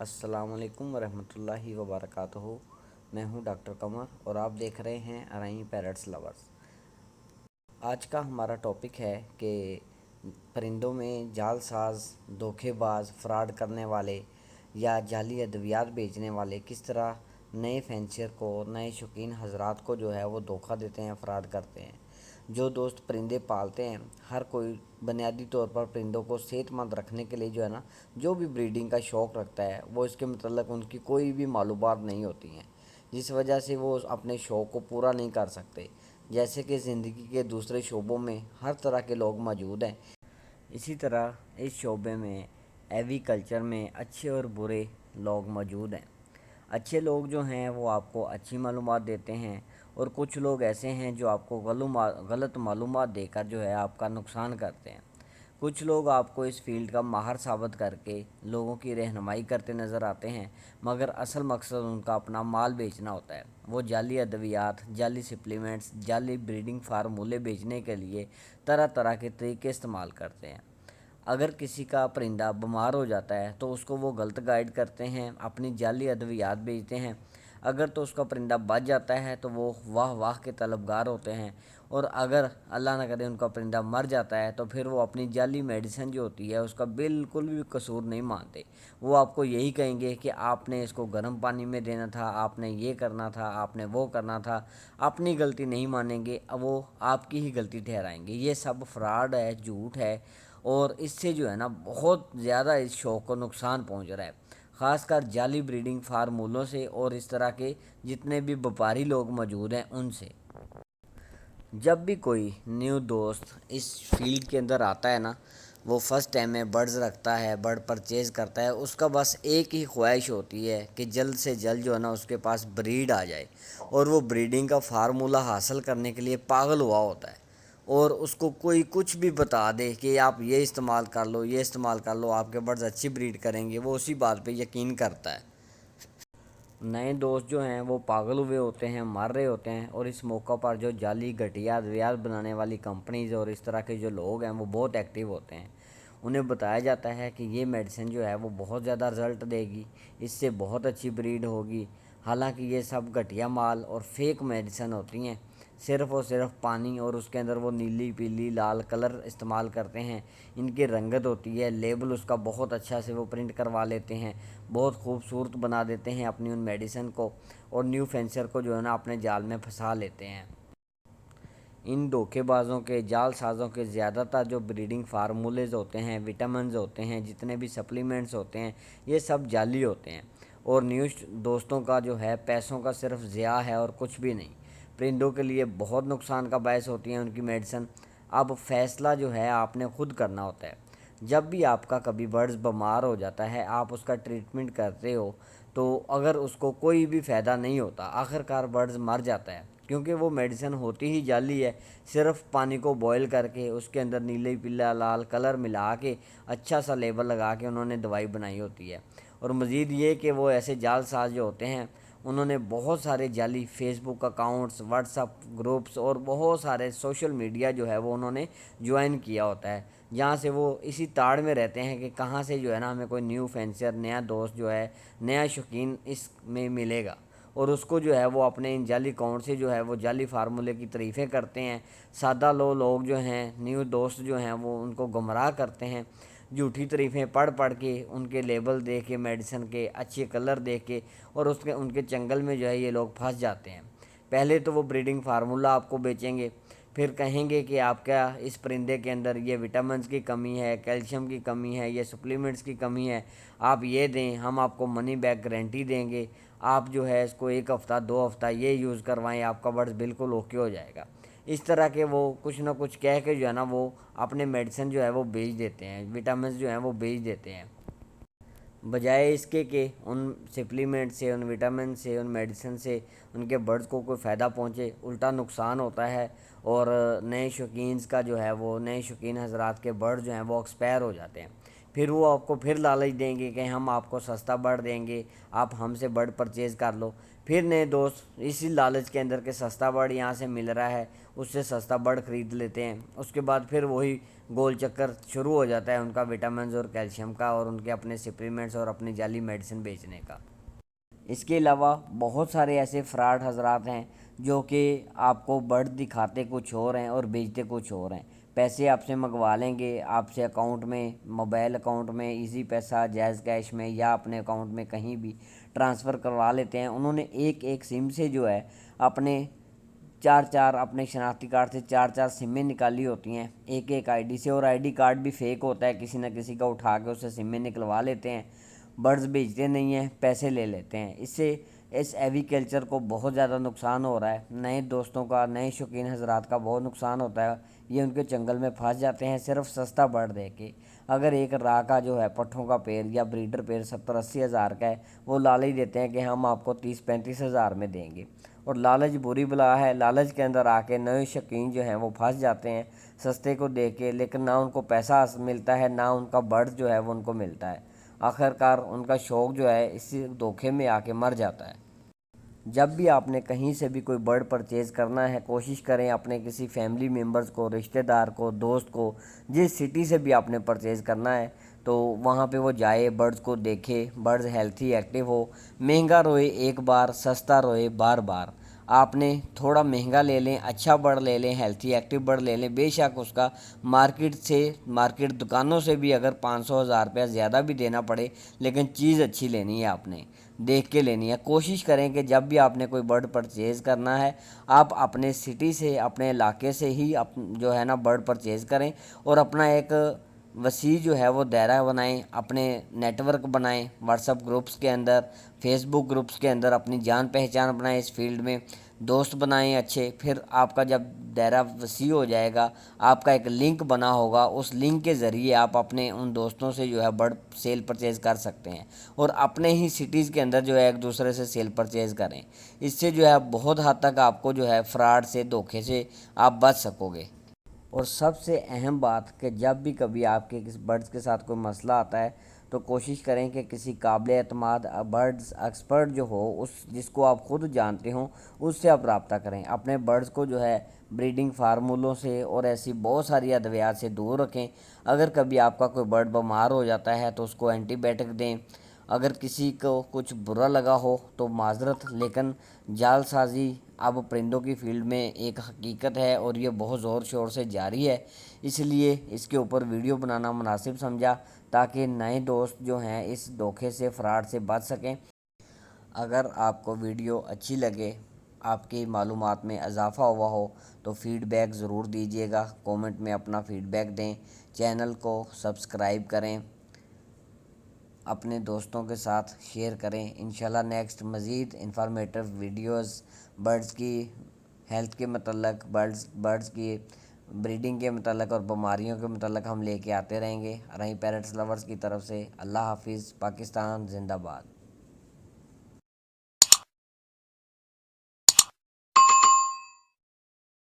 अस्सलाम वालेकुम वरहमतुल्लाहि वबरकातुहू। मैं हूं डॉक्टर कमर और आप देख रहे हैं अराई पैरट्स लवर्स। आज का हमारा टॉपिक है कि परिंदों में जालसाज, धोखेबाज, फ्रॉड करने वाले या जाली अद्वियात बेचने वाले किस तरह नए फैंसियर को, नए शौकीन हजरात को जो है वो धोखा देते हैं, फ्रॉड करते हैं। जो दोस्त परिंदे पालते हैं, हर कोई बुनियादी तौर पर परिंदों को सेहतमंद रखने के लिए जो है ना, जो भी ब्रीडिंग का शौक़ रखता है वो इसके मतलब उनकी कोई भी मालूमात नहीं होती हैं, जिस वजह से वो अपने शौक़ को पूरा नहीं कर सकते। जैसे कि ज़िंदगी के दूसरे शोबों में हर तरह के लोग मौजूद हैं, इसी तरह इस शोबे में एग्रीकल्चर में अच्छे और बुरे लोग मौजूद हैं। अच्छे लोग जो हैं वो आपको अच्छी मालूमात देते हैं और कुछ लोग ऐसे हैं जो आपको गलत मालूमात देकर जो है आपका नुकसान करते हैं। कुछ लोग आपको इस फील्ड का माहर साबित करके लोगों की रहनुमाई करते नज़र आते हैं, मगर असल मकसद उनका अपना माल बेचना होता है। वो जाली अद्वियात, जाली सप्लीमेंट्स, जाली ब्रीडिंग फार्मूले बेचने के लिए तरह तरह के तरीके इस्तेमाल करते हैं। अगर किसी का परिंदा बीमार हो जाता है तो उसको वो गलत गाइड करते हैं, अपनी जाली अद्वियात बेचते हैं। अगर तो उसका परिंदा बच जाता है तो वो वाह वाह के तलबगार होते हैं, और अगर अल्लाह ना करे उनका परिंदा मर जाता है तो फिर वो अपनी जाली मेडिसिन जो होती है उसका बिल्कुल भी कसूर नहीं मानते। वो आपको यही कहेंगे कि आपने इसको गर्म पानी में देना था, आपने ये करना था, आपने वो करना था। अपनी गलती नहीं मानेंगे, अब वो आपकी ही गलती ठहराएंगे। ये सब फ्रॉड है, झूठ है, और इससे जो है ना बहुत ज़्यादा इस शौक़ को नुकसान पहुंच रहा है, ख़ासकर जाली ब्रीडिंग फार्मूलों से और इस तरह के जितने भी व्यापारी लोग मौजूद हैं उनसे। जब भी कोई न्यू दोस्त इस फील्ड के अंदर आता है ना, वो फर्स्ट टाइम में बर्ड्स रखता है, बर्ड परचेज़ करता है, उसका बस एक ही ख्वाहिश होती है कि जल्द से जल्द जो है ना उसके पास ब्रीड आ जाए, और वो ब्रीडिंग का फार्मूला हासिल करने के लिए पागल हुआ होता है। और उसको कोई कुछ भी बता दे कि आप ये इस्तेमाल कर लो, ये इस्तेमाल कर लो, आपके बर्ड्स अच्छी ब्रीड करेंगे, वो उसी बात पे यकीन करता है। नए दोस्त जो हैं वो पागल हुए होते हैं, मर रहे होते हैं, और इस मौका पर जो जाली घटिया अद्वियात बनाने वाली कंपनीज़ और इस तरह के जो लोग हैं वो बहुत एक्टिव होते हैं। उन्हें बताया जाता है कि ये मेडिसिन जो है वो बहुत ज़्यादा रिज़ल्ट देगी, इससे बहुत अच्छी ब्रीड होगी। हालांकि ये सब घटिया माल और फेक मेडिसिन होती हैं। सिर्फ़ और सिर्फ पानी और उसके अंदर वो नीली पीली लाल कलर इस्तेमाल करते हैं। इनकी रंगत होती है, लेबल उसका बहुत अच्छा से वो प्रिंट करवा लेते हैं, बहुत खूबसूरत बना देते हैं अपनी उन मेडिसिन को, और न्यू फेंसर को जो है ना अपने जाल में फंसा लेते हैं। इन धोखेबाजों के, जालसाज़ों के ज़्यादातर जो ब्रीडिंग फार्मूलेज होते हैं, विटामिन्स होते हैं, जितने भी सप्लीमेंट्स होते हैं, ये सब जाली होते हैं, और न्यू दोस्तों का जो है पैसों का सिर्फ ज़िया है और कुछ भी नहीं। परिंदों के लिए बहुत नुकसान का बायस होती हैं उनकी मेडिसिन। अब फ़ैसला जो है आपने खुद करना होता है। जब भी आपका कभी बर्ड्स बीमार हो जाता है, आप उसका ट्रीटमेंट करते हो, तो अगर उसको कोई भी फ़ायदा नहीं होता, आखिरकार बर्ड्स मर जाता है, क्योंकि वो मेडिसिन होती ही जाली है। सिर्फ पानी को बॉयल करके उसके अंदर नीले पीला लाल कलर मिला के अच्छा सा लेबल लगा के उन्होंने दवाई बनाई होती है। और मज़ीद ये कि वो ऐसे जालसाज जो होते हैं उन्होंने बहुत सारे जाली फेसबुक अकाउंट्स, व्हाट्सअप ग्रुप्स और बहुत सारे सोशल मीडिया जो है वो उन्होंने ज्वाइन किया होता है, जहाँ से वो इसी ताड़ में रहते हैं कि कहाँ से जो है ना हमें कोई न्यू फेंसर, नया दोस्त जो है, नया शौकीन इसमें मिलेगा, और उसको जो है वो अपने इन जाली अकाउंट से जो है वो जाली फार्मूले की तारीफ़ें करते हैं। सादा लोग जो हैं, न्यू दोस्त जो हैं, वो उनको गुमराह करते हैं, झूठी तारीफ़ें पढ़ पढ़ के, उनके लेबल देख के, मेडिसिन के अच्छे कलर देख के, और उसके उनके चंगल में जो है ये लोग फंस जाते हैं। पहले तो वो ब्रीडिंग फार्मूला आपको बेचेंगे, फिर कहेंगे कि आपका इस परिंदे के अंदर ये विटामिन्स की कमी है, कैल्शियम की कमी है, ये सप्लीमेंट्स की कमी है, आप ये दें, हम आपको मनी बैक गारंटी देंगे, आप जो है इसको एक हफ़्ता 2 हफ़्ता ये यूज़ करवाएं, आपका बर्ड्स बिल्कुल ओके हो जाएगा। इस तरह के वो कुछ ना कुछ कह के जो है ना वो अपने मेडिसिन जो है वो बेच देते हैं, विटामिन जो हैं वो बेच देते हैं, बजाय इसके कि उन सप्लीमेंट से, उन विटामिन से, उन मेडिसिन से उनके बर्ड्स को कोई फ़ायदा पहुंचे, उल्टा नुकसान होता है। और नए शौकीन्स का जो है वो, नए शौकीन हजरात के बर्ड जो हैं वो एक्सपायर हो जाते हैं। پھر وہ آپ کو پھر لالچ دیں گے کہ ہم آپ کو سستا برڈ دیں گے، آپ ہم سے برڈ پرچیز کر لو۔ پھر نئے دوست اسی لالچ کے اندر کہ سستا برڈ یہاں سے مل رہا ہے، اس سے سستا برڈ خرید لیتے ہیں۔ اس کے بعد پھر وہی گول چکر شروع ہو جاتا ہے ان کا وٹامنز اور کیلشیم کا، اور ان کے اپنے سپلیمنٹس اور اپنی جعلی میڈیسن بیچنے کا۔ اس کے علاوہ بہت سارے ایسے فراڈ حضرات ہیں جو کہ آپ کو برڈ دکھاتے کچھ اور ہیں اور بیچتے کچھ اور ہیں۔ پیسے آپ سے منگوا لیں گے، آپ سے اکاؤنٹ میں، موبائل اکاؤنٹ میں، ایزی پیسہ، جائز کیش میں یا اپنے اکاؤنٹ میں کہیں بھی ٹرانسفر کروا لیتے ہیں۔ انہوں نے ایک ایک سم سے جو ہے اپنے اپنے شناختی کارڈ سے چار سمیں نکالی ہوتی ہیں ایک ایک آئی ڈی سے، اور آئی ڈی کارڈ بھی فیک ہوتا ہے، کسی نہ کسی کا اٹھا کے اسے سمیں نکلوا لیتے ہیں۔ برڈز بیچتے نہیں ہیں، پیسے لے لیتے ہیں۔ اس سے اس ایوی کلچر کو بہت زیادہ نقصان ہو رہا ہے، نئے دوستوں کا، نئے شوقین حضرات کا بہت نقصان ہوتا ہے۔ یہ ان کے چنگل میں پھنس جاتے ہیں صرف سستا برڈ دے کے۔ اگر ایک راہ کا جو ہے پٹھوں کا پیر یا بریڈر پیر 70-80 ہزار کا ہے، وہ لالچ دیتے ہیں کہ ہم آپ کو 30-35 ہزار میں دیں گے، اور لالچ بری بلا ہے۔ لالچ کے اندر آ کے نئے شوقین جو ہیں وہ پھنس جاتے ہیں سستے کو دیکھ کے، لیکن نہ ان کو پیسہ ملتا ہے، نہ ان کا برڈ جو ہے وہ ان کو ملتا ہے۔ آخرکار ان کا شوق جو ہے اس دھوکے میں آ کے مر جاتا ہے۔ جب بھی آپ نے کہیں سے بھی کوئی برڈ پرچیز کرنا ہے، کوشش کریں اپنے کسی فیملی ممبرز کو، رشتہ دار کو، دوست کو، جس سٹی سے بھی آپ نے پرچیز کرنا ہے تو وہاں پہ وہ جائے، برڈز کو دیکھے، برڈز ہیلتھی ایکٹیو ہو۔ مہنگا روئے ایک بار، سستا روئے بار بار۔ آپ نے تھوڑا مہنگا لے لیں، اچھا برڈ لے لیں، ہیلتھی ایکٹیو برڈ لے لیں، بے شک اس کا مارکیٹ دکانوں سے بھی اگر 500,000 روپیہ زیادہ بھی دینا پڑے، لیکن چیز اچھی لینی ہے، آپ نے دیکھ کے لینی ہے۔ کوشش کریں کہ جب بھی آپ نے کوئی برڈ پرچیز کرنا ہے، آپ اپنے سٹی سے، اپنے علاقے سے ہی جو ہے نا برڈ پرچیز کریں، اور اپنا ایک وسیع جو ہے وہ دائرہ بنائیں، اپنے نیٹ ورک بنائیں، واٹس ایپ گروپس کے اندر، فیس بک گروپس کے اندر اپنی جان پہچان بنائیں، اس فیلڈ میں دوست بنائیں اچھے۔ پھر آپ کا جب دائرہ وسیع ہو جائے گا، آپ کا ایک لنک بنا ہوگا، اس لنک کے ذریعے آپ اپنے ان دوستوں سے جو ہے برڈ سیل پرچیز کر سکتے ہیں، اور اپنے ہی سٹیز کے اندر جو ہے ایک دوسرے سے سیل پرچیز کریں۔ اس سے جو ہے بہت حد تک آپ کو جو ہے فراڈ سے، دھوکے سے آپ بچ سکو گے۔ اور سب سے اہم بات کہ جب بھی کبھی آپ کے کسی برڈز کے ساتھ کوئی مسئلہ آتا ہے تو کوشش کریں کہ کسی قابل اعتماد برڈز ایکسپرٹ جو ہو، جس کو آپ خود جانتے ہوں، اس سے آپ رابطہ کریں۔ اپنے برڈز کو جو ہے بریڈنگ فارمولوں سے اور ایسی بہت ساری ادویات سے دور رکھیں۔ اگر کبھی آپ کا کوئی برڈ بیمار ہو جاتا ہے تو اس کو اینٹی بائیوٹک دیں۔ اگر کسی کو کچھ برا لگا ہو تو معذرت، لیکن جال سازی اب پرندوں کی فیلڈ میں ایک حقیقت ہے، اور یہ بہت زور شور سے جاری ہے۔ اس لیے اس کے اوپر ویڈیو بنانا مناسب سمجھا تاکہ نئے دوست جو ہیں اس دھوکے سے، فراڈ سے بچ سکیں۔ اگر آپ کو ویڈیو اچھی لگے، آپ کی معلومات میں اضافہ ہوا ہو تو فیڈ بیک ضرور دیجیے گا، کومنٹ میں اپنا فیڈ بیک دیں، چینل کو سبسکرائب کریں، اپنے دوستوں کے ساتھ شیئر کریں۔ انشاءاللہ نیکسٹ مزید انفارمیٹیو ویڈیوز برڈز کی ہیلتھ کے متعلق، برڈز کی بریڈنگ کے متعلق اور بیماریوں کے متعلق ہم لے کے آتے رہیں گے۔ رہیں پیرٹس لورز کی طرف سے اللہ حافظ، پاکستان زندہ باد۔